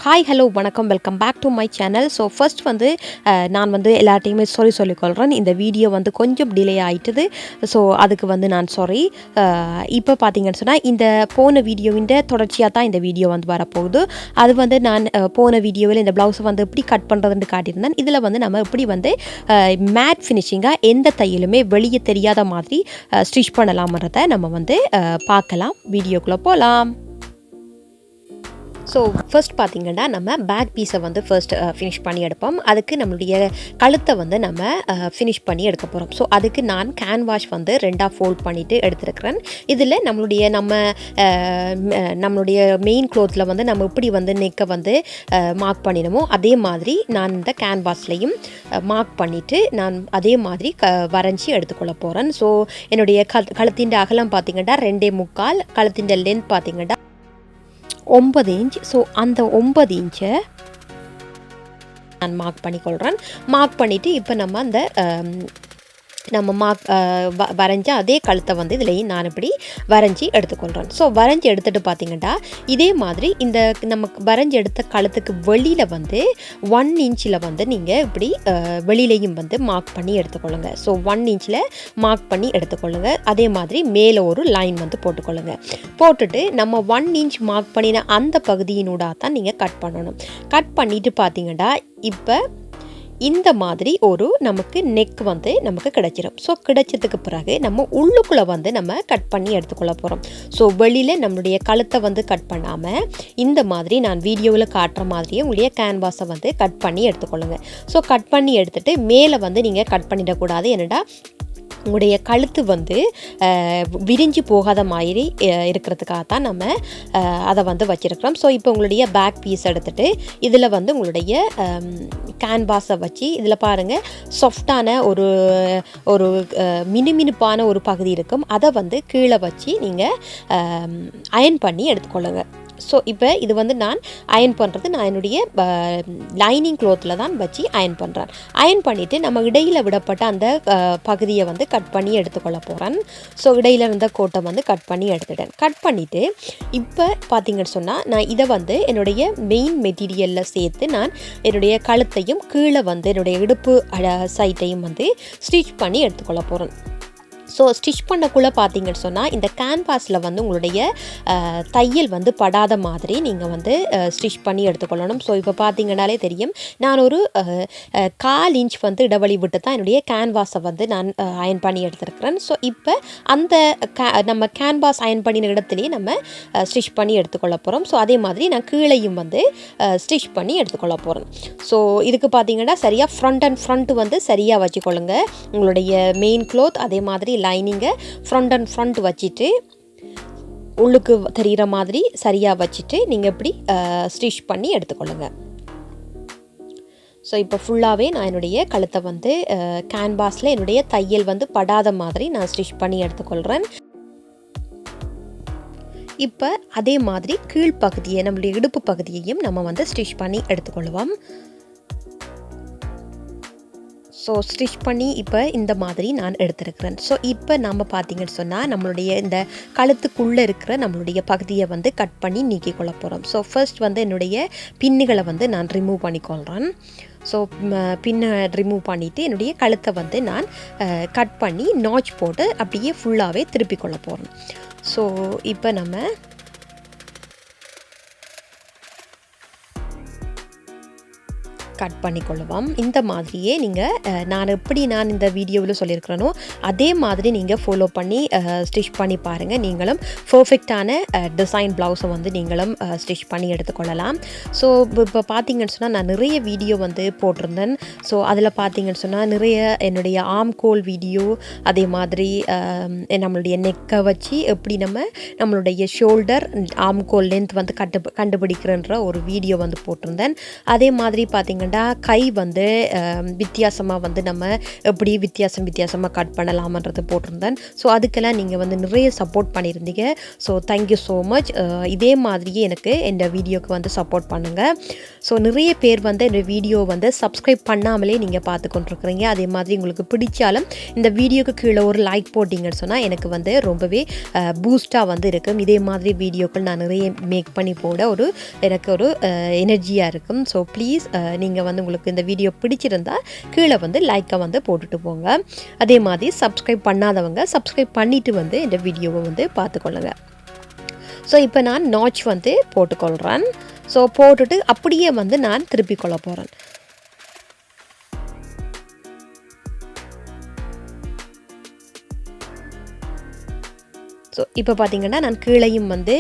Hi hello வணக்கம் welcome back to my channel. So first வந்து நான் வந்து எல்லாத்தையுமே சொல்லிக்கொள்கிறேன். இந்த வீடியோ வந்து கொஞ்சம் டிலே ஆகிட்டுது. ஸோ அதுக்கு வந்து நான் சாரி. இப்போ பார்த்தீங்கன்னு சொன்னால் இந்த போன வீடியோவின் தொடர்ச்சியாக தான் இந்த வீடியோ வந்து வரப்போகுது. அது வந்து நான் போன வீடியோவில் இந்த ப்ளவுஸை வந்து எப்படி கட் பண்ணுறதுன்னு காட்டியிருந்தேன். இதில் வந்து நம்ம எப்படி வந்து மேட் ஃபினிஷிங்காக எந்த தையலுமே வெளியே தெரியாத மாதிரி ஸ்டிச் பண்ணலாம்ன்றதை நம்ம வந்து பார்க்கலாம். வீடியோக்குள்ளே போகலாம். ஸோ ஃபர்ஸ்ட் பார்த்திங்கன்னா நம்ம பேக் பீஸை வந்து ஃபர்ஸ்ட் ஃபினிஷ் பண்ணி எடுப்போம். அதுக்கு நம்மளுடைய கழுத்தை வந்து நம்ம ஃபினிஷ் பண்ணி எடுக்க போகிறோம். ஸோ அதுக்கு நான் கேன்வாஷ் வந்து 2ஆக ஃபோல்ட் பண்ணிவிட்டு எடுத்துருக்கிறேன். இதில் நம்மளுடைய மெயின் க்ளோத்தில் வந்து நம்ம இப்படி வந்து நெக்கை வந்து மார்க் பண்ணிடுமோ அதே மாதிரி நான் இந்த கேன்வாஸ்லையும் மார்க் பண்ணிவிட்டு நான் அதே மாதிரி வரைஞ்சி எடுத்துக்கொள்ள போகிறேன். ஸோ என்னுடைய கழுத்தின் அகலம் பார்த்திங்கன்னா 2.25, கழுத்தின் லென்த் பார்த்திங்கன்னா 9 இன்ச். ஸோ அந்த 9 இன்ச்சை நான் மார்க் பண்ணிக்கொள்கிறேன். மார்க் பண்ணிவிட்டு இப்போ நம்ம அந்த வரைஞ்ச அதே கழுத்தை வந்து இதுலேயும் நான் இப்படி வரைஞ்சி எடுத்துக்கொள்கிறேன். ஸோ வரைஞ்சி எடுத்துகிட்டு பார்த்திங்கன்னா இதே மாதிரி இந்த நமக்கு வரைஞ்சி எடுத்த கழுத்துக்கு வெளியில் வந்து 1 இன்ச்சில் வந்து நீங்கள் இப்படி வெளியிலையும் வந்து மார்க் பண்ணி எடுத்துக்கொள்ளுங்க. ஸோ 1 இன்ச்சில் மார்க் பண்ணி எடுத்துக்கொள்ளுங்க. அதே மாதிரி மேலே ஒரு லைன் வந்து போட்டுக்கொள்ளுங்க. போட்டுட்டு நம்ம 1 இன்ச் மார்க் பண்ணின அந்த பகுதியினூடாக தான் நீங்கள் கட் பண்ணணும். கட் பண்ணிவிட்டு பார்த்திங்கன்னா இப்போ இந்த மாதிரி ஒரு நமக்கு நெக் வந்து நமக்கு கிடைச்சிடும். ஸோ கிடைச்சதுக்கு பிறகு நம்ம உள்ளுக்குள்ளே வந்து நம்ம கட் பண்ணி எடுத்துக்கொள்ள போகிறோம். ஸோ வெளியில் நம்மளுடைய கழுத்தை வந்து கட் பண்ணாமல் இந்த மாதிரி நான் வீடியோவில் காட்டுற மாதிரியே உங்களுடைய கேன்வாஸை வந்து கட் பண்ணி எடுத்துக்கொள்ளுங்க. ஸோ கட் பண்ணி எடுத்துகிட்டு மேலே வந்து நீங்கள் கட் பண்ணிடக்கூடாது. என்னடா உங்களுடைய கழுத்து வந்து விரிஞ்சு போகாத மாதிரி இருக்கிறதுக்காக தான் நம்ம அதை வந்து வச்சுருக்கிறோம். ஸோ இப்போ உங்களுடைய பேக் பீஸ் எடுத்துகிட்டு இதில் வந்து உங்களுடைய கேன்வாஸை வச்சு இதில் பாருங்கள் சாஃப்டான ஒரு மினுமினுப்பான ஒரு பகுதி இருக்கும். அதை வந்து கீழே வச்சு நீங்கள் அயர்ன் பண்ணி எடுத்துக்கொள்ளுங்க. ஸோ இப்போ இது வந்து நான் அயர்ன் பண்ணுறது நான் என்னுடைய லைனிங் க்ளோத்தில் தான் வச்சு அயர்ன் பண்ணுறேன். அயர்ன் பண்ணிவிட்டு நம்ம இடையில் விடப்பட்ட அந்த பகுதியை வந்து கட் பண்ணி எடுத்துக்கொள்ள போகிறேன். ஸோ இடையில் இருந்த கோட்டை வந்து கட் பண்ணி எடுத்துட்டேன். கட் பண்ணிவிட்டு இப்போ பார்த்திங்கன்னு சொன்னால் நான் இதை வந்து என்னுடைய மெயின் மெட்டீரியலில் சேர்த்து நான் என்னுடைய கழுத்தையும் கீழே வந்து என்னுடைய இடுப்பு சைட்டையும் வந்து ஸ்டிச் பண்ணி எடுத்துக்கொள்ள போகிறேன். ஸோ ஸ்டிச் பண்ணக்குள்ளே பார்த்திங்கன்னு சொன்னால் இந்த கேன்வாஸில் வந்து உங்களுடைய தையல் வந்து படாத மாதிரி நீங்கள் வந்து ஸ்டிச் பண்ணி எடுத்துக்கொள்ளணும். ஸோ இப்போ பார்த்திங்கனாலே தெரியும் நான் ஒரு 1/4 இன்ச் வந்து இடைவெளி விட்டு தான் என்னுடைய கேன்வாஸை வந்து நான் அயர்ன் பண்ணி எடுத்துருக்கிறேன். ஸோ இப்போ அந்த நம்ம கேன்வாஸ் அயர்ன் பண்ணின இடத்துலையே நம்ம ஸ்டிச் பண்ணி எடுத்துக்கொள்ள போகிறோம். ஸோ அதே மாதிரி நான் கீழையும் வந்து ஸ்டிச் பண்ணி எடுத்துக்கொள்ள போகிறேன். ஸோ இதுக்கு பார்த்திங்கன்னா சரியாக ஃப்ரண்ட் வந்து சரியாக வச்சுக்கொள்ளுங்க. உங்களுடைய மெயின் க்ளோத் அதே மாதிரி லைனிங்கை ஃப்ரண்ட் வச்சுட்டு உள்ளுக்கு தெரிகிற மாதிரி சரியாக வச்சுட்டு நீங்கள் இப்படி ஸ்டிச் பண்ணி எடுத்துக்கொள்ளுங்க. ஸோ இப்போ ஃபுல்லாகவே நான் என்னுடைய கழுத்தை வந்து கேன்வாஸில் என்னுடைய தையல் வந்து படாத மாதிரி நான் ஸ்டிச் பண்ணி எடுத்துக்கொள்கிறேன். இப்போ அதே மாதிரி கீழ்ப்பகுதியை நம்மளுடைய இடுப்பு பகுதியையும் நம்ம வந்து ஸ்டிச் பண்ணி எடுத்துக்கொள்வோம். ஸோ ஸ்டிச் பண்ணி இப்போ இந்த மாதிரி நான் எடுத்துருக்கிறேன். ஸோ இப்போ நம்ம பார்த்திங்கன்னு சொன்னால் நம்மளுடைய இந்த கழுத்துக்குள்ளே இருக்கிற நம்மளுடைய பகுதியை வந்து கட் பண்ணி நீக்கிக்கொள்ள போகிறோம். ஸோ ஃபர்ஸ்ட் வந்து என்னுடைய பின்னுகளை வந்து நான் ரிமூவ் பண்ணிக்கொள்கிறேன். ஸோ பின்னை ரிமூவ் பண்ணிவிட்டு என்னுடைய கழுத்தை வந்து நான் கட் பண்ணி நாச் போட்டு அப்படியே ஃபுல்லாகவே திருப்பி கொள்ள போகிறேன். ஸோ இப்போ நம்ம கட் பண்ணிக்கொள்ளுவோம். இந்த மாதிரியே நீங்கள் நான் இந்த வீடியோவில் சொல்லியிருக்கிறேனோ அதே மாதிரி நீங்கள் ஃபாலோ பண்ணி ஸ்டிச் பண்ணி பாருங்கள். நீங்களும் பர்ஃபெக்டான டிசைன் ப்ளவுஸை வந்து நீங்களும் ஸ்டிச் பண்ணி எடுத்துக்கொள்ளலாம். ஸோ இப்போ பார்த்தீங்கன்னு சொன்னால் நான் நிறைய வீடியோ வந்து போட்டிருந்தேன். ஸோ அதில் பார்த்தீங்கன்னு சொன்னால் நிறைய என்னுடைய ஆர்ம் கோல் வீடியோ, அதே மாதிரி நம்மளுடைய நெக்கை வச்சு எப்படி நம்மளுடைய ஷோல்டர் ஆர்ம் கோல் லென்த் வந்து கண்டுபிடிக்கிறன்ற ஒரு வீடியோ வந்து போட்டிருந்தேன். அதே மாதிரி பார்த்தீங்க பார்த்தீங்கன்னா கை வந்து வித்தியாசமாக வந்து நம்ம எப்படி வித்தியாசமாக கட் பண்ணலாமன்றது போட்டிருந்தேன். ஸோ அதுக்கெல்லாம் நீங்கள் வந்து நிறைய சப்போர்ட் பண்ணியிருந்தீங்க. So thank you so much. இதே மாதிரியே எனக்கு இந்த வீடியோக்கு வந்து சப்போர்ட் பண்ணுங்கள். ஸோ நிறைய பேர் வந்து இந்த வீடியோ வந்து சப்ஸ்கிரைப் பண்ணாமலே நீங்கள் பார்த்து கொண்டிருக்கிறீங்க. அதே மாதிரி உங்களுக்கு பிடிச்சாலும் இந்த வீடியோக்கு கீழே ஒரு லைக் போட்டிங்கன்னு சொன்னால் எனக்கு வந்து ரொம்பவே பூஸ்டாக வந்து இருக்கும். இதே மாதிரி வீடியோக்கள் நான் நிறைய மேக் பண்ணி போட எனக்கு ஒரு எனர்ஜியாக இருக்கும். ஸோ ப்ளீஸ் நீங்கள் வந்து உங்களுக்கு இந்த வீடியோ பிடிச்சிருந்தா கீழே வந்து லைக்கை வந்து போட்டுட்டு போங்க. அதே மாதிரி சப்ஸ்கிரைப் பண்ணாதவங்க சப்ஸ்கிரைப் பண்ணிவிட்டு வந்து இந்த வீடியோவை வந்து பார்த்துக்கொள்ளுங்க. ஸோ இப்போ நான் நாட்ச் வந்து போட்டுக்கொள்கிறேன். ஸோ போட்டுட்டு அப்படியே வந்து நான் திருப்பி கொள்ள போகிறேன். ஸோ இப்போ பார்த்தீங்கன்னா நான் கீழையும் வந்து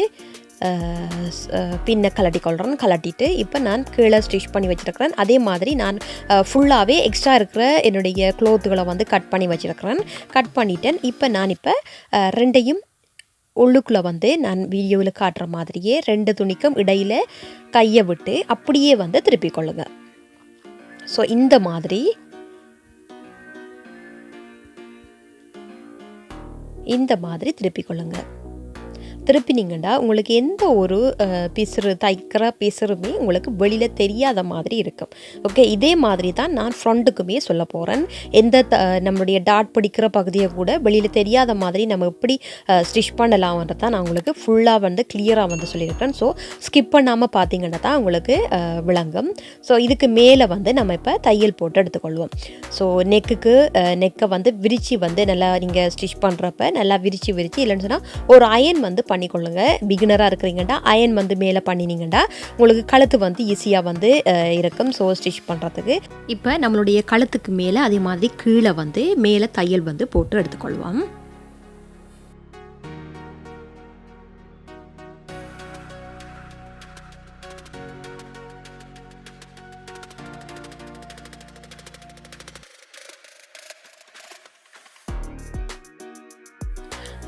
பின்னை கலட்டிட்டு இப்போ நான் கீழே ஸ்டிச் பண்ணி வச்சுருக்கிறேன். அதே மாதிரி நான் ஃபுல்லாகவே எக்ஸ்ட்ரா இருக்கிற என்னுடைய க்ளோத்துகளை வந்து கட் பண்ணி வச்சுருக்கிறேன். கட் பண்ணிட்டேன். இப்போ ரெண்டையும் உள்ளுக்குள்ளே வந்து நான் வீடியோவில் காட்டுற மாதிரியே 2 துணிக்கும் இடையில் கையை விட்டு அப்படியே வந்து திருப்பி கொள்ளுங்க. ஸோ இந்த மாதிரி திருப்பி கொள்ளுங்க. திருப்பினீங்கன்னா உங்களுக்கு எந்த ஒரு தைக்கிற பிசுறுமே உங்களுக்கு வெளியில் தெரியாத மாதிரி இருக்கும். ஓகே, இதே மாதிரி தான் நான் ஃப்ரண்ட்டுக்குமே சொல்ல போகிறேன். நம்மளுடைய டாட் பிடிக்கிற பகுதியை கூட வெளியில் தெரியாத மாதிரி நம்ம எப்படி ஸ்டிச் பண்ணலாம்ன்றது தான் நான் உங்களுக்கு ஃபுல்லாக வந்து கிளியராக வந்து சொல்லியிருக்கேன். ஸோ ஸ்கிப் பண்ணாமல் பார்த்தீங்கன்னா தான் உங்களுக்கு விளங்கும். ஸோ இதுக்கு மேலே வந்து நம்ம இப்போ தையல் போட்டு எடுத்துக்கொள்வோம். ஸோ நெக்கை வந்து விரித்து வந்து நல்லா நீங்கள் ஸ்டிச் பண்ணுறப்ப நல்லா விரித்து இல்லைன்னு சொன்னால் ஒரு அயன் வந்து பண்ணிக்கொள்ளுங்க. பிகினராக இருக்கிறீங்கன்னா அயன் வந்து மேலே பண்ணினீங்கன்னா உங்களுக்கு கழுத்து வந்து ஈஸியாக வந்து இருக்கும். ஸோ ஸ்டிச் பண்ணுறதுக்கு இப்போ நம்மளுடைய கழுத்துக்கு மேலே அதே மாதிரி கீழே வந்து மேலே தையல் வந்து போட்டு எடுத்துக்கொள்வோம்.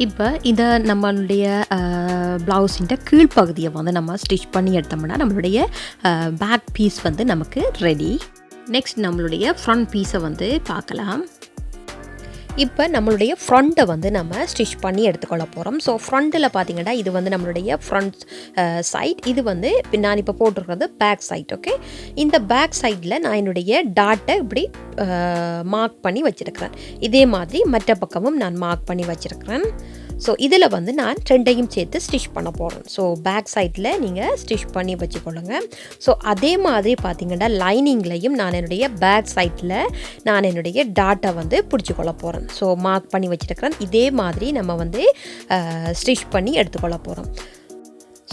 இப்போ இதை நம்மளுடைய ப்ளவுஸின் கீழ்ப்பகுதியை வந்து நம்ம ஸ்டிச் பண்ணி எடுத்தோம்னா நம்மளுடைய பேக் பீஸ் வந்து நமக்கு ரெடி. நெக்ஸ்ட் நம்மளுடைய ஃப்ரண்ட் பீஸை வந்து பார்க்கலாம். இப்போ நம்மளுடைய ஃப்ரண்ட்டை வந்து நம்ம ஸ்டிச் பண்ணி எடுத்துக்கொள்ள போகிறோம். ஸோ ஃப்ரண்ட்டில் பார்த்தீங்கன்னா இது வந்து நம்மளுடைய ஃப்ரண்ட் சைட், இது வந்து நான் இப்போ போட்டிருக்கிறது பேக் சைட். ஓகே, இந்த பேக் சைடில் நான் என்னுடைய டாட்டை இப்படி மார்க் பண்ணி வச்சுருக்கிறேன். இதே மாதிரி மற்ற பக்கமும் நான் மார்க் பண்ணி வச்சுருக்கிறேன். ஸோ இதில் வந்து நான் ரெண்டையும் சேர்த்து ஸ்டிச் பண்ண போகிறேன். ஸோ பேக் சைடில் நீங்கள் ஸ்டிச் பண்ணி வச்சுக்கொள்ளுங்க. ஸோ அதே மாதிரி பார்த்தீங்கன்னா லைனிங்லையும் நான் என்னுடைய பேக் சைடில் நான் என்னுடைய டாட்டை வந்து பிடிச்சிக்கொள்ள போகிறேன். ஸோ மார்க் பண்ணி வச்சுருக்கிறேன். இதே மாதிரி நம்ம வந்து ஸ்டிச் பண்ணி எடுத்துக்கொள்ள போகிறோம்.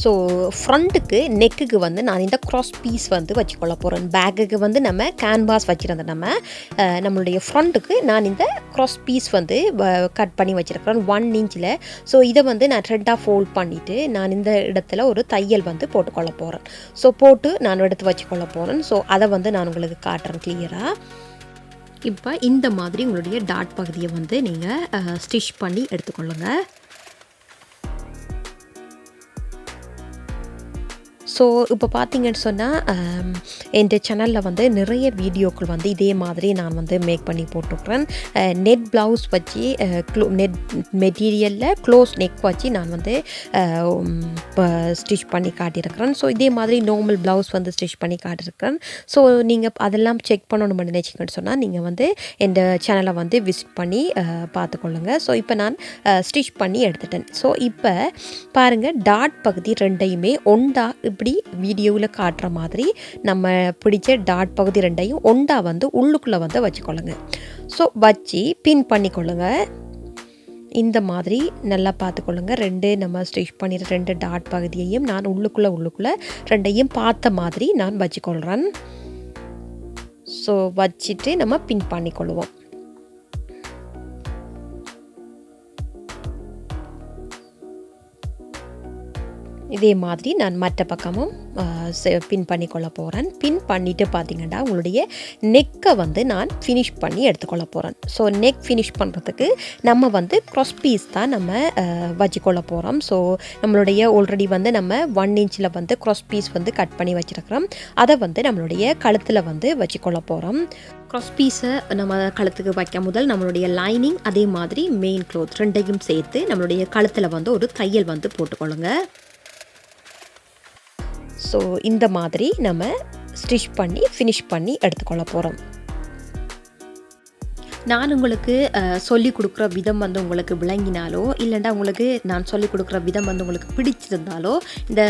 ஸோ ஃப்ரண்ட்டுக்கு நெக்குக்கு வந்து நான் இந்த க்ராஸ் பீஸ் வந்து வச்சுக்கொள்ள போகிறேன். பேக்குக்கு வந்து நம்ம கேன்வாஸ் வச்சுருந்தேன். நம்மளுடைய ஃப்ரண்ட்டுக்கு நான் இந்த க்ராஸ் பீஸ் வந்து கட் பண்ணி வச்சுருக்கிறேன் 1 இன்ச்சில். ஸோ இதை வந்து நான் 2ஆக ஃபோல்ட் பண்ணிவிட்டு நான் இந்த இடத்துல ஒரு தையல் வந்து போட்டுக்கொள்ள போகிறேன். ஸோ போட்டு நான் எடுத்து வச்சுக்கொள்ள போகிறேன். ஸோ அதை வந்து நான் உங்களுக்கு காட்டுறேன் கிளியராக. இப்போ இந்த மாதிரி உங்களுடைய டாட் பகுதியை வந்து நீங்கள் ஸ்டிச் பண்ணி எடுத்துக்கொள்ளுங்கள். ஸோ இப்போ பார்த்தீங்கன்னு சொன்னால் என் சேனலில் வந்து நிறைய வீடியோக்கள் வந்து இதே மாதிரி நான் வந்து மேக் பண்ணி போட்டுருக்குறேன். நெட் ப்ளவுஸ் வச்சு நெட் மெட்டீரியலில் க்ளோஸ் நெக் வச்சு நான் வந்து ஸ்டிச் பண்ணி காட்டியிருக்கிறேன். ஸோ இதே மாதிரி நார்மல் ப்ளவுஸ் வந்து ஸ்டிச் பண்ணி காட்டியிருக்கிறேன். ஸோ நீங்கள் அதெல்லாம் செக் பண்ணணும்னு நினச்சிங்கன்னு சொன்னால் நீங்கள் வந்து என் சேனலை வந்து விசிட் பண்ணி பார்த்துக்கொள்ளுங்கள். ஸோ இப்போ நான் ஸ்டிச் பண்ணி எடுத்துட்டேன். ஸோ இப்போ பாருங்கள், டாட் பகுதி ரெண்டையுமே ஒண்டா இப்படி வீடியோவில் காட்டுற மாதிரி நம்ம பிடிச்ச டாட் பகுதி ரெண்டையும் ஒண்டா வந்து உள்ளுக்குள்ளே வந்து வச்சுக்கொள்ளுங்க. ஸோ வச்சு பின் பண்ணிக்கொள்ளுங்க. இந்த மாதிரி நல்லா பார்த்துக்கொள்ளுங்க. நம்ம ஸ்டிச் பண்ணிடுற 2 டாட் பகுதியையும் நான் உள்ளுக்குள்ளே ரெண்டையும் பார்த்த மாதிரி நான் வச்சுக்கொள்கிறேன். ஸோ வச்சுட்டு நம்ம பின் பண்ணிக்கொள்ளுவோம். இதே மாதிரி நான் மற்ற பக்கமும் பின் பண்ணிக்கொள்ள போகிறேன். பின் பண்ணிவிட்டு பார்த்திங்கன்னா உங்களுடைய நெக்கை வந்து நான் ஃபினிஷ் பண்ணி எடுத்துக்கொள்ள போகிறேன். ஸோ நெக் ஃபினிஷ் பண்ணுறதுக்கு நம்ம வந்து க்ராஸ் பீஸ் தான் நம்ம வச்சுக்கொள்ள போகிறோம். ஸோ நம்மளுடைய ஆல்ரெடி வந்து நம்ம 1 இன்ச்சில் வந்து க்ராஸ் பீஸ் வந்து கட் பண்ணி வச்சுருக்கிறோம். அதை வந்து நம்மளுடைய கழுத்தில் வந்து வச்சுக்கொள்ள போகிறோம். க்ராஸ் பீஸை நம்ம கழுத்துக்கு வைக்க முதல் நம்மளுடைய லைனிங் அதே மாதிரி மெயின் க்ளோத் ரெண்டையும் சேர்த்து நம்மளுடைய கழுத்தில் வந்து ஒரு தையல் வந்து போட்டுக்கொள்ளுங்க. ஸோ இந்த மாதிரி நம்ம ஸ்டிச் பண்ணி ஃபினிஷ் பண்ணி எடுத்துக்கொள்ள போகிறோம். நான் உங்களுக்கு சொல்லிக் கொடுக்குற விதம் வந்து உங்களுக்கு விளங்கினாலோ இல்லைன்னா உங்களுக்கு நான் சொல்லிக் கொடுக்குற விதம் வந்து உங்களுக்கு பிடிச்சிருந்தாலோ இந்த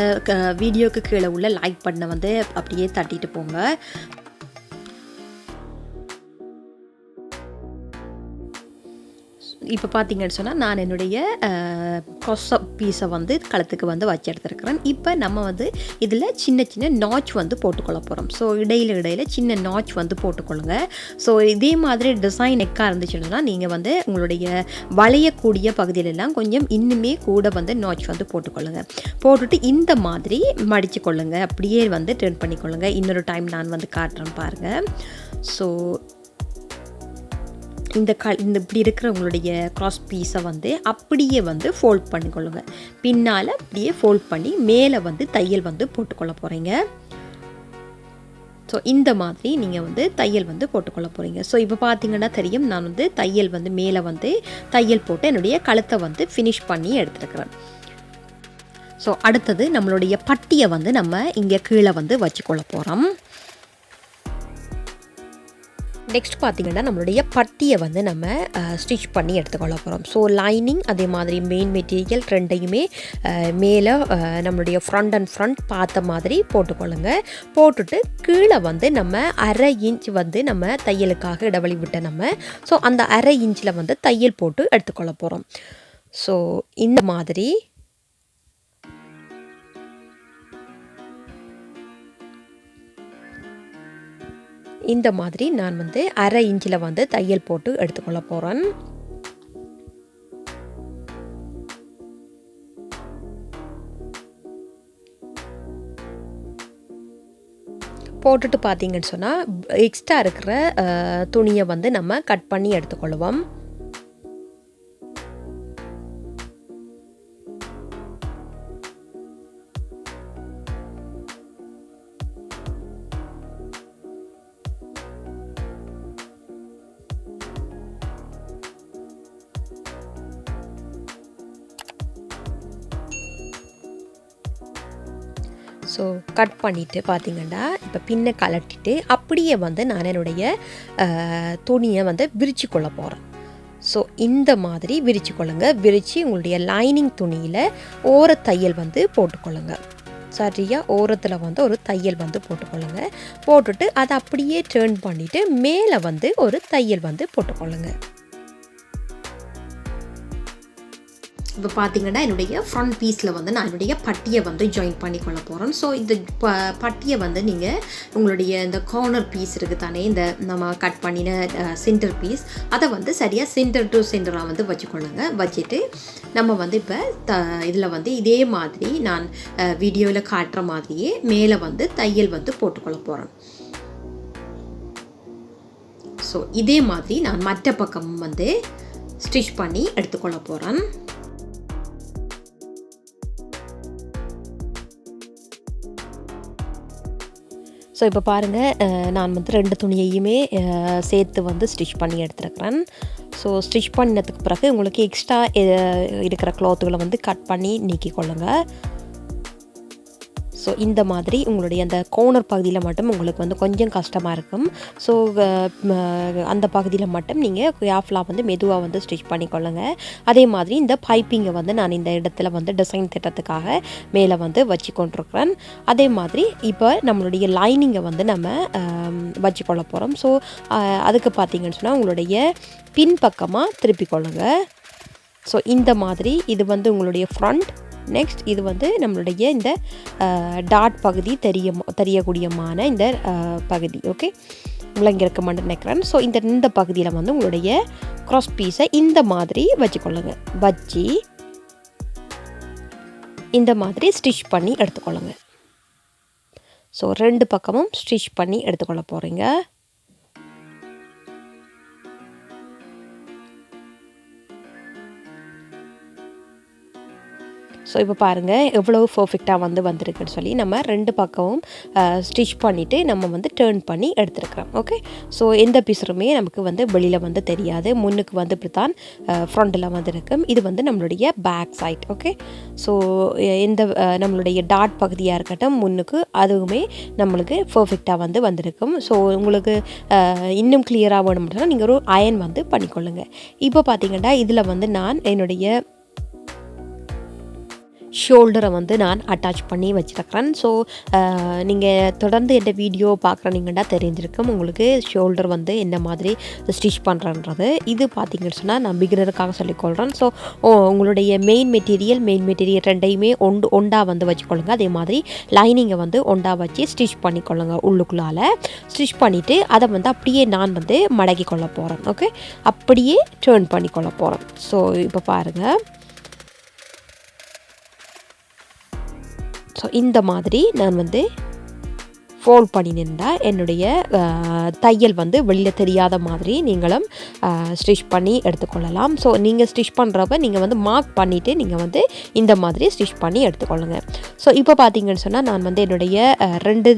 வீடியோக்கு கீழே உள்ள லைக் பட்டனை வந்து அப்படியே தட்டிட்டு போங்க. இப்போ பார்த்தீங்கன்னு சொன்னால் நான் என்னுடைய க்ராஸ் பீஸை வந்து கழுத்துக்கு வந்து வச்சு எடுத்துருக்கிறேன். இப்போ நம்ம வந்து இதில் சின்ன சின்ன நாச் வந்து போட்டுக்கொள்ள போகிறோம். ஸோ இடையில் சின்ன நாச் வந்து போட்டுக்கொள்ளுங்க. ஸோ இதே மாதிரி டிசைன் நெக்காக இருந்துச்சுன்னா நீங்கள் வந்து உங்களுடைய வளையக்கூடிய பகுதியிலெல்லாம் கொஞ்சம் இன்னுமே கூட வந்து நாச் வந்து போட்டுக்கொள்ளுங்க. போட்டுட்டு இந்த மாதிரி மடித்து கொள்ளுங்க. அப்படியே வந்து டர்ன் பண்ணிக்கொள்ளுங்க. இன்னொரு டைம் நான் வந்து காட்டுறேன் பாருங்கள். ஸோ இந்த இப்படி இருக்கிற உங்களுடைய க்ராஸ் பீஸை வந்து அப்படியே வந்து ஃபோல்ட் பண்ணிக்கொள்ளுங்க. பின்னால் அப்படியே ஃபோல்ட் பண்ணி மேலே வந்து தையல் வந்து போட்டுக்கொள்ள போகிறீங்க. ஸோ இந்த மாதிரி நீங்கள் வந்து தையல் வந்து போட்டுக்கொள்ள போகிறீங்க. ஸோ இப்போ பார்த்தீங்கன்னா தெரியும், நான் வந்து தையல் வந்து மேலே வந்து தையல் போட்டு என்னுடைய கழுத்தை வந்து ஃபினிஷ் பண்ணி எடுத்துருக்கிறேன். ஸோ அடுத்தது நம்மளுடைய பட்டியை வந்து நம்ம இங்கே கீழே வந்து வச்சுக்கொள்ள போகிறோம். நெக்ஸ்ட் பார்த்திங்கன்னா நம்மளுடைய பட்டியை வந்து நம்ம ஸ்டிச் பண்ணி எடுத்துக்கொள்ள போகிறோம். ஸோ லைனிங் அதே மாதிரி மெயின் மெட்டீரியல் ரெண்டையுமே மேலே நம்மளுடைய ஃப்ரண்ட் அண்ட் ஃப்ரண்ட் பார்த்த மாதிரி போட்டுக்கொள்ளுங்க. போட்டுட்டு கீழே வந்து நம்ம 1/2 இன்ச் வந்து நம்ம தையலுக்காக இடைவெளி விட்ட நம்ம ஸோ அந்த 1/2 இன்ச்சில் வந்து தையல் போட்டு எடுத்துக்கொள்ள போகிறோம். ஸோ இந்த மாதிரி நான் வந்து 1/2 இன்ச்சில் வந்து தையல் போட்டு எடுத்துக்கொள்ள போகிறேன். போட்டுட்டு பார்த்தீங்கன்னு சொன்னால் எக்ஸ்ட்ரா இருக்கிற துணியை வந்து நம்ம கட் பண்ணி எடுத்துக்கொள்வோம். ஸோ கட் பண்ணிவிட்டு பார்த்திங்கன்னா இப்போ பின்னை கலட்டிட்டு அப்படியே வந்து நான் என்னுடைய துணியை வந்து விரித்து கொள்ள போகிறேன். ஸோ இந்த மாதிரி விரித்து கொள்ளுங்க. விரித்து உங்களுடைய லைனிங் துணியில் ஓரத்தையல் வந்து போட்டுக்கொள்ளுங்க. சரியாக ஓரத்தில் வந்து ஒரு தையல் வந்து போட்டுக்கொள்ளுங்க. போட்டுட்டு அதை அப்படியே டேர்ன் பண்ணிவிட்டு மேலே வந்து ஒரு தையல் வந்து போட்டுக்கொள்ளுங்க. இப்போ பார்த்தீங்கன்னா என்னுடைய ஃப்ரண்ட் பீஸில் வந்து நான் என்னுடைய பட்டியை வந்து ஜாயின் பண்ணிக்கொள்ள போகிறேன். ஸோ இந்த பட்டியை வந்து நீங்கள் உங்களுடைய இந்த கார்னர் பீஸ் இருக்குது தானே, இந்த நம்ம கட் பண்ணின சென்டர் பீஸ், அதை வந்து சரியாக சென்டர் டு சென்டராக வந்து வச்சுக்கொள்ளுங்க. வச்சுட்டு நம்ம வந்து இப்போ இதில் வந்து இதே மாதிரி நான் வீடியோவில் காட்டுற மாதிரியே மேலே வந்து தையல் வந்து போட்டுக்கொள்ள போகிறேன். ஸோ இதே மாதிரி நான் மற்ற பக்கம் வந்து ஸ்டிச் பண்ணி எடுத்துக்கொள்ள போகிறேன். ஸோ இப்போ பாருங்கள், நான் வந்து 2 துணியையுமே சேர்த்து வந்து ஸ்டிச் பண்ணி எடுத்துருக்கிறேன். ஸோ ஸ்டிச் பண்ணதுக்கு பிறகு உங்களுக்கு எக்ஸ்ட்ரா இருக்கிற க்ளாத்துகளை வந்து கட் பண்ணி நீக்கிக்கொள்ளுங்க. ஸோ இந்த மாதிரி உங்களுடைய அந்த கோர்னர் பகுதியில் மட்டும் உங்களுக்கு வந்து கொஞ்சம் கஷ்டமாக இருக்கும். ஸோ அந்த பகுதியில் மட்டும் நீங்கள் கேர்ஃபுல்லாக வந்து மெதுவாக வந்து ஸ்டிச் பண்ணிக்கொள்ளுங்க. அதே மாதிரி இந்த பைப்பிங்கை வந்து நான் இந்த இடத்துல வந்து டிசைன் திட்டத்துக்காக மேலே வந்து வச்சு கொண்டிருக்கிறேன். அதே மாதிரி இப்போ நம்மளுடைய லைனிங்கை வந்து நம்ம வச்சுக்கொள்ள போகிறோம். ஸோ அதுக்கு பார்த்தீங்கன்னு சொன்னால் உங்களுடைய பின்பக்கமாக திருப்பிக்கொள்ளுங்க. ஸோ இந்த மாதிரி இது வந்து உங்களுடைய ஃப்ரண்ட். நெக்ஸ்ட் இது வந்து நம்மளுடைய இந்த டாட் பகுதி தெரியக்கூடியமான இந்த பகுதி. ஓகே, உங்களுக்கு இருக்க மாட்டேன் நினைக்கிறேன். ஸோ இந்த பகுதியில் வந்து உங்களுடைய க்ராஸ் பீஸை இந்த மாதிரி வச்சுக்கொள்ளுங்க. வச்சு இந்த மாதிரி ஸ்டிச் பண்ணி எடுத்துக்கொள்ளுங்க. ஸோ 2 பக்கமும் ஸ்டிச் பண்ணி எடுத்துக்கொள்ள போகிறீங்க. ஸோ இப்போ பாருங்கள் எவ்வளோ பர்ஃபெக்டாக வந்திருக்குன்னு சொல்லி நம்ம 2 பக்கமும் ஸ்டிச் பண்ணிவிட்டு நம்ம வந்து டேர்ன் பண்ணி எடுத்துருக்குறோம். ஓகே, ஸோ எந்த பீஸருமே நமக்கு வெளியில் தெரியாது. முன்னுக்கு இப்படி தான் ஃப்ரண்டில் இருக்கும். இது நம்மளுடைய பேக் சைட். ஓகே, ஸோ எந்த நம்மளுடைய டாட் பகுதியாக இருக்கட்டும் முன்னுக்கு அதுவுமே நம்மளுக்கு பர்ஃபெக்டாக வந்திருக்கும். ஸோ உங்களுக்கு இன்னும் கிளியராக வேணும்னா நீங்கள் ஒரு அயன் பண்ணிக்கொள்ளுங்கள். இப்போ பார்த்தீங்கன்னா இதில் நான் என்னுடைய ஷோல்டரை நான் அட்டாச் பண்ணி வச்சுருக்கிறேன். ஸோ நீங்கள் தொடர்ந்து இந்த வீடியோ பார்க்குறீங்கன்னா தெரிஞ்சிருக்கும் உங்களுக்கு ஷோல்டர் என்ன மாதிரி ஸ்டிச் பண்ணுறன்றது. இது பார்த்தீங்கன்னு சொன்னால் நான் பிகினருக்காக சொல்லிக்கொள்கிறேன். ஸோ உங்களுடைய மெயின் மெட்டீரியல் ரெண்டையுமே ஒண்டா வச்சுக்கொள்ளுங்க. அதே மாதிரி லைனிங்கை ஒண்டா வச்சு ஸ்டிச் பண்ணிக்கொள்ளுங்க. உள்ளுக்குள்ளால் ஸ்டிச் பண்ணிவிட்டு அதை அப்படியே நான் மடக்கி கொள்ள போகிறேன். ஓகே, அப்படியே டேர்ன் பண்ணிக்கொள்ள போகிறேன். ஸோ இப்போ பாருங்கள், ஸோ இந்த மாதிரி நான் ஃபோல்ட் பண்ணி நின்றால் என்னுடைய தையல் வெளியில் தெரியாத மாதிரி நீங்களும் ஸ்டிச் பண்ணி எடுத்துக்கொள்ளலாம். ஸோ நீங்கள் ஸ்டிச் பண்ணுறப்ப நீங்கள் மார்க் பண்ணிவிட்டு நீங்கள் இந்த மாதிரி ஸ்டிச் பண்ணி எடுத்துக்கொள்ளுங்க. ஸோ இப்போ பார்த்தீங்கன்னு சொன்னால் நான் என்னுடைய 2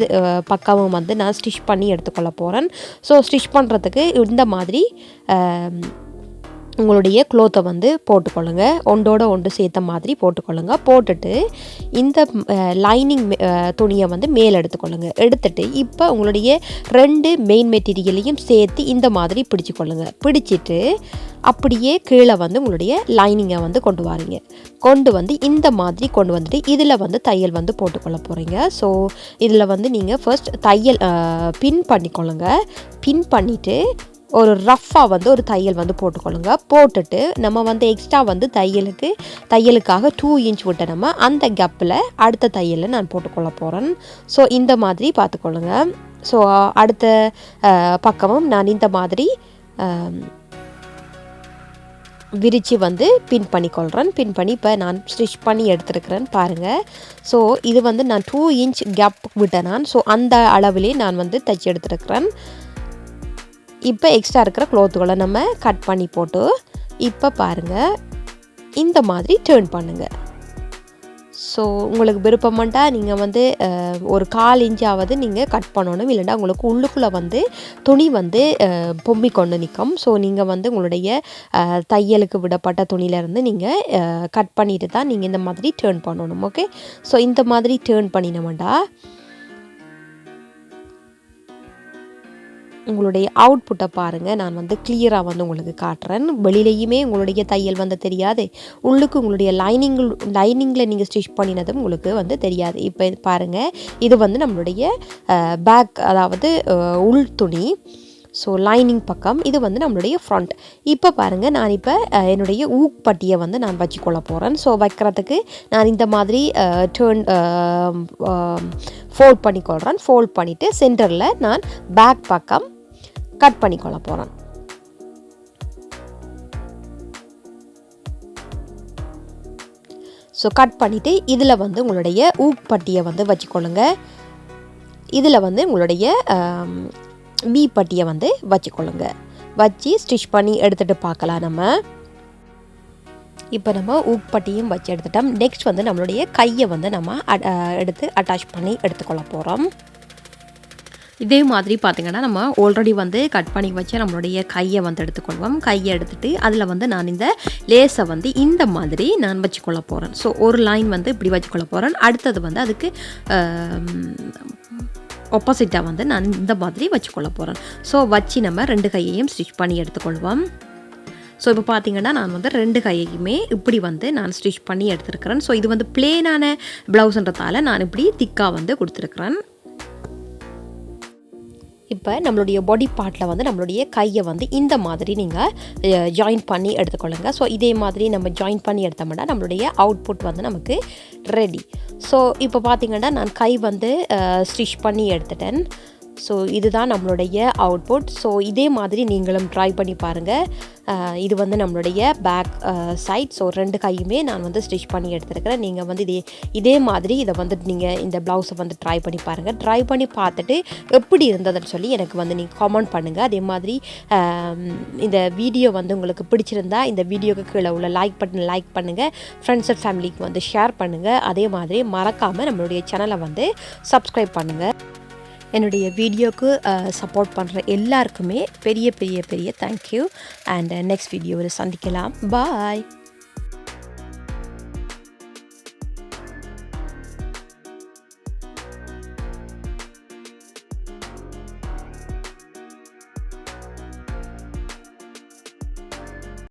பக்கமும் நான் ஸ்டிச் பண்ணி எடுத்துக்கொள்ள போகிறேன். ஸோ ஸ்டிச் பண்ணுறதுக்கு இந்த மாதிரி உங்களுடைய க்ளோத்தை போட்டுக்கொள்ளுங்க. ஒன்றோட ஒன்று சேர்த்த மாதிரி போட்டுக்கொள்ளுங்க. போட்டுட்டு இந்த லைனிங் துணியை மேலே எடுத்துக்கொள்ளுங்க. எடுத்துட்டு இப்போ உங்களுடைய 2 மெயின் மெட்டீரியலையும் சேர்த்து இந்த மாதிரி பிடிச்சிக்கொள்ளுங்க. பிடிச்சிட்டு அப்படியே கீழே உங்களுடைய லைனிங்கை கொண்டு வரீங்க. கொண்டு இந்த மாதிரி கொண்டு வந்துட்டு இதில் தையல் போட்டுக்கொள்ள போகிறீங்க. ஸோ இதில் நீங்கள் ஃபர்ஸ்ட் தையல் பின் பண்ணிக்கொள்ளுங்க. பின் பண்ணிவிட்டு ஒரு ரஃப்பாக ஒரு தையல் போட்டுக்கொள்ளுங்க. போட்டுட்டு நம்ம எக்ஸ்ட்ரா தையலுக்காக 2 இன்ச் விட்ட நம்ம அந்த கேப்பில் அடுத்த தையலை நான் போட்டுக்கொள்ள போகிறேன். ஸோ இந்த மாதிரி பார்த்துக்கொள்ளுங்க. ஸோ அடுத்த பக்கமும் நான் இந்த மாதிரி விரித்து பின் பண்ணிக்கொள்கிறேன். பின் பண்ணி இப்போ நான் ஸ்டிச் பண்ணி எடுத்துருக்கிறேன் பாருங்கள். ஸோ இது நான் 2 இன்ச் கேப் விட்டேன் நான். ஸோ அந்த அளவிலே நான் தைச்சி எடுத்துருக்கிறேன். இப்போ எக்ஸ்ட்ரா இருக்கிற க்ளோத்துகளை நம்ம கட் பண்ணி போட்டு இப்போ பாருங்கள் இந்த மாதிரி டேர்ன் பண்ணுங்கள். ஸோ உங்களுக்கு விருப்பமாட்டா நீங்கள் ஒரு 1/4 இன்ச்சாவது நீங்கள் கட் பண்ணணும். இல்லைன்னா உங்களுக்கு உள்ளுக்குள்ளே துணி பொம்மி கொண்டு நிற்கும். ஸோ நீங்கள் உங்களுடைய தையலுக்கு விடப்பட்ட துணியிலேருந்து நீங்கள் கட் பண்ணிட்டு தான் நீங்கள் இந்த மாதிரி டேர்ன் பண்ணணும். ஓகே, ஸோ இந்த மாதிரி டேர்ன் பண்ணினோம்டா உங்களுடைய அவுட்புட்டை பாருங்கள். நான் கிளியராக உங்களுக்கு காட்டுறேன். வெளியிலையுமே உங்களுடைய தையல் தெரியாது. உள்ளுக்கு உங்களுடைய லைனிங்கில் நீங்கள் ஸ்டிச் பண்ணினதும் உங்களுக்கு தெரியாது. இப்போ பாருங்கள், இது நம்மளுடைய பேக், அதாவது உள் துணி. ஸோ லைனிங் பக்கம் இது நம்மளுடைய ஃப்ரண்ட். இப்போ பாருங்கள், நான் இப்போ என்னுடைய ஊக்பட்டியை நான் வச்சுக்கொள்ள போகிறேன். ஸோ வைக்கிறதுக்கு நான் இந்த மாதிரி ஃபோல்ட் பண்ணிக்கொள்கிறேன். ஃபோல்ட் பண்ணிவிட்டு சென்டரில் நான் பேக் பக்கம் கட் பண்ணிக்கொள்ள போகிறேன். ஸோ கட் பண்ணிவிட்டு இதில் உங்களுடைய ஊக்பட்டியை வச்சுக்கொள்ளுங்க. இதில் உங்களுடைய பி பட்டியை வச்சுக்கொள்ளுங்க. வச்சு ஸ்டிச் பண்ணி எடுத்துகிட்டு பார்க்கலாம். நம்ம இப்போ நம்ம ஊக்பட்டியும் வச்சு எடுத்துட்டோம். நெக்ஸ்ட் நம்மளுடைய கையை நம்ம எடுத்து அட்டாச் பண்ணி எடுத்துக்கொள்ள போகிறோம். இதே மாதிரி பார்த்திங்கன்னா நம்ம ஆல்ரெடி கட் பண்ணி வச்சு நம்மளுடைய கையை எடுத்துக்கொள்வோம். கையை எடுத்துகிட்டு அதில் நான் இந்த லேஸை இந்த மாதிரி நான் வச்சுக்கொள்ள போகிறேன். ஸோ ஒரு லைன் இப்படி வச்சுக்கொள்ள போகிறேன். அடுத்தது அதுக்கு ஆப்போசிட்டாக நான் இந்த மாதிரி வச்சுக்கொள்ள போகிறேன். ஸோ வச்சு நம்ம 2 கையையும் ஸ்டிச் பண்ணி எடுத்துக்கொள்வோம். ஸோ இப்போ பார்த்தீங்கன்னா நான் 2 கையுமே இப்படி நான் ஸ்டிச் பண்ணி எடுத்துருக்கிறேன். ஸோ இது பிளேனான ப்ளவுஸ்ன்றதால நான் இப்படி திக்காக கொடுத்துருக்குறேன். இப்போ நம்மளுடைய பாடி பார்ட்டில் நம்மளுடைய கையை இந்த மாதிரி நீங்கள் ஜாயின் பண்ணி எடுத்துக்கொள்ளுங்க. ஸோ இதே மாதிரி நம்ம ஜாயின் பண்ணி எடுத்தோம்னா நம்மளுடைய அவுட்புட் நமக்கு ரெடி. ஸோ இப்போ பார்த்திங்கன்னா நான் கை ஸ்டிச் பண்ணி எடுத்துட்டேன். ஸோ இதுதான் நம்மளுடைய அவுட்புட். ஸோ இதே மாதிரி நீங்களும் ட்ரை பண்ணி பாருங்கள். இது வந்து நம்மளுடைய பேக் சைட். ஸோ 2 கையுமே நான் வந்து ஸ்டிச் பண்ணி எடுத்துருக்கிறேன். நீங்கள் வந்து இதே மாதிரி இதை வந்து நீங்கள் இந்த ப்ளவுஸை வந்து ட்ரை பண்ணி பாருங்கள். ட்ரை பண்ணி பார்த்துட்டு எப்படி இருந்ததுன்னு சொல்லி எனக்கு வந்து நீங்கள் கமெண்ட் பண்ணுங்கள். அதே மாதிரி இந்த வீடியோ வந்து உங்களுக்கு பிடிச்சிருந்தா இந்த வீடியோக்கு கீழே உள்ள லைக் பட்டன் லைக் பண்ணுங்கள். ஃப்ரெண்ட்ஸ் அண்ட் ஃபேமிலிக்கு வந்து ஷேர் பண்ணுங்கள். அதே மாதிரி மறக்காமல் நம்மளுடைய சேனலை வந்து சப்ஸ்கிரைப் பண்ணுங்கள். என்னுடைய வீடியோக்கு சப்போர்ட் பண்ணுற எல்லாருக்குமே பெரிய பெரிய பெரிய தேங்க்யூ. அண்ட் நெக்ஸ்ட் வீடியோவில் சந்திக்கலாம். பாய்.